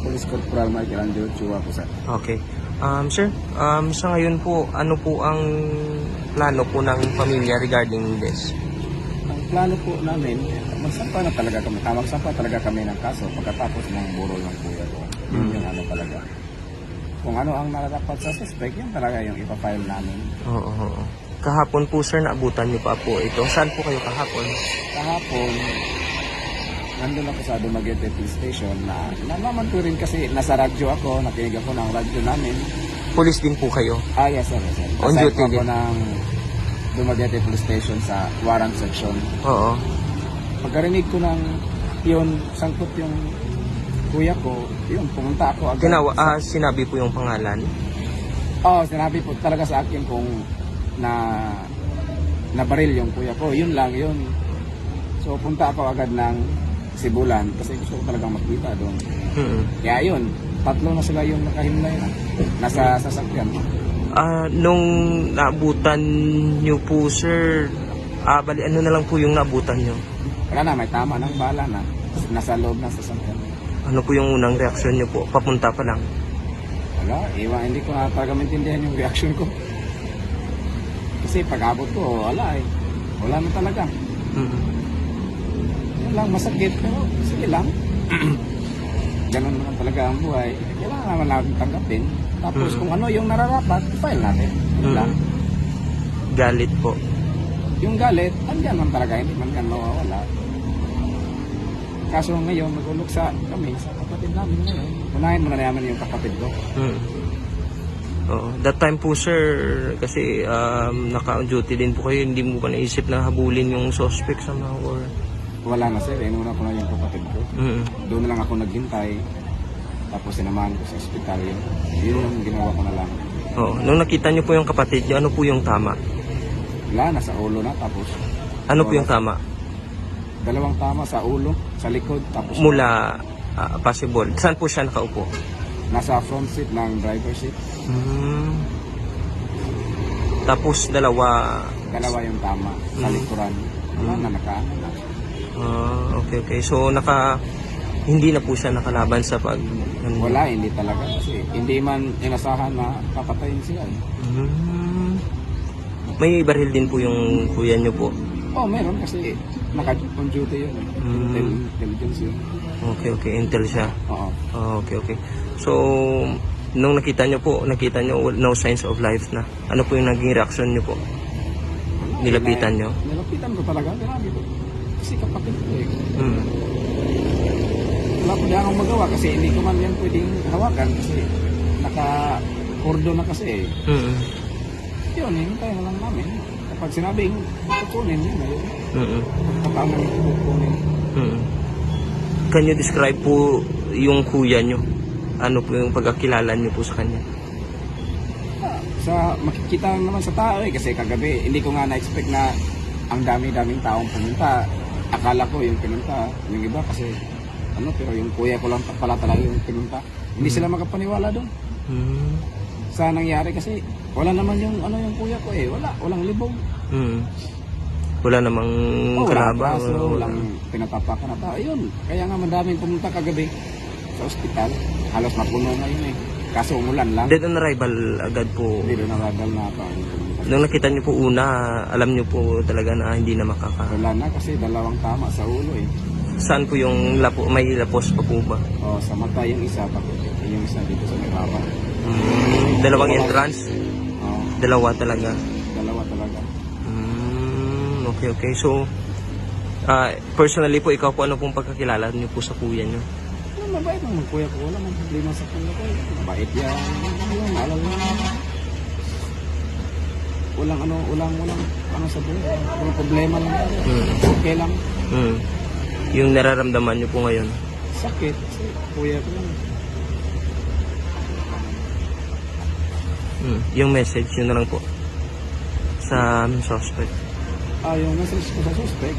Police Corporal Michael Andrew Chua po, sir. Okay. Sir, sa ngayon po, ano po ang plano po ng pamilya regarding this? Ang plano po namin, magsampa na talaga kami. Magsampa talaga kami ng kaso pagkatapos ng burol ng kuya ko. Yun yung ano talaga. Kung ano ang nararapat sa suspect, yun talaga yung ipafile namin. Oo. Kahapon po, sir, naabutan niyo pa po ito. Saan po kayo kahapon? Kahapon, nandun ako sa Dumaguete Police Station na nalaman ko rin kasi nasa radyo ako, nakinig ako ng radyo namin. Police din po kayo? Yes, sir. Yes, sir. On Aside duty ako din? ng Dumaguete Police Station sa Warrant Section. Oo. Pagkarinig ko ng yun, sangkot yung kuya ko, yun, pumunta ako agad. Sinabi po yung pangalan? Sinabi po talaga sa akin kung nabaril yung kuya ko. Yun lang, yun. So, punta ako agad ng Sibulan kasi gusto ko talagang makita doon. Kaya yun, 3 na sila yung nakahimlay na. Nasa sasakyan. Nung naabutan nyo po, sir, bali, ano na lang po yung naabutan nyo? Wala na, may tama ng bala na. Nasa loob ng sasakyan. Ano po yung unang reaksyon nyo po? Papunta pa lang? Wala, hindi ko na talaga maintindihan yung reaction ko. Kasi pag-abot ko, wala eh. Wala na talaga. Yun lang, masakit, pero sige lang. Ganun naman talaga ang buhay. Kailangan naman natin tanggapin. Tapos kung ano yung nararapat, file natin. Yun lang. Galit po. Yung galit, andyan man talaga, hindi man yan mawawala. Kaso ngayon, nag-uluksa kami sa kapatid namin ngayon. Unahin muna naman yung kapatid ko. That time po, sir, kasi naka-duty din po kayo, hindi mo ba naisip na habulin yung suspect somehow or... Wala na sir, inuna ko na yung kapatid ko. Doon na lang ako naghintay. Tapos sinamahan ko sa ospital yun. Yun yung ginawa ko na lang. Nung nakita niyo po yung kapatid niyo, ano po yung tama? Wala, nasa ulo na tapos. Ano po yung tama? 2 tama sa ulo, sa likod. Tapos Mula possible. Saan po siya nakaupo? nasa front seat ng driver seat. Tapos dalawa. 2 yung tama sa likuran. Wala na, nakaano na. Okay. So hindi na po siya nakalaban sa pag... Wala, hindi talaga. Kasi hindi man inasahan na papatayin siya. May baril din po yung kuya niyo po? Meron kasi naka-on duty yun. Intelligence yun. Okay. Intel siya? Oo. Okay. So, nung nakita niyo no signs of life na. Ano po yung naging reaction niyo po? Nilapitan niyo? Nilapitan ko talaga. Grabe ko. Kasi kapatid ko eh. Wala po akong magawa kasi hindi ko man yan pwedeng hawakan kasi naka-ordo na kasi eh. Yun, hintay na lang namin. Kapag sinabing kukunin yun na yun. Pagkatama niyo kukunin. Can you describe po yung kuya nyo? Ano po yung pagkakilala nyo po sa kanya? Sa makikita naman sa tao eh. Kasi kagabi, hindi ko nga na-expect na ang dami-daming taong pumunta. Akala ko yung pinunta. Yung iba kasi pero yung kuya ko lang pala talaga yung pinunta. Hindi sila makapaniwala doon. Sa nangyari kasi wala naman yung yung kuya ko eh. Walang libong. Wala namang kalaban. Walang pinatapakan na tao. Ayun. Kaya nga madaming pumunta kagabi sa ospital. Halos mapuno na yun eh. Kaso umulan lang. Dead on arrival agad po. Hindi doon arrival na ako. Nung nakita niyo po una, alam niyo po talaga na hindi na Wala na kasi 2 tama sa ulo eh. Saan po yung may lapos pa po ba? Sa mata yung isa, tapos yung isa dito sa may baba. Dalawang entrance? Dalawa talaga? Dalawa talaga. Okay. So, personally po, ikaw po, ano pong pagkakilala niyo po sa kuya niyo? Mabait naman kuya ko. Wala man problema sa kuya ko. Mabait yan. Alam mo. Walang sa buhay. Walang problema lang. Okay lang. Yung nararamdaman niyo po ngayon? Sakit. Kasi kuya ko lang. Yung message yun na lang po sa suspect. Yung message ko sa suspect,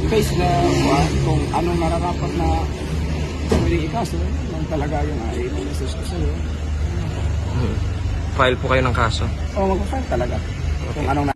face na kung anong nararapat na pwedeng ikaso, lang talaga yung message ko sa'yo. File po kayo ng kaso? Mag-file talaga. Kung anong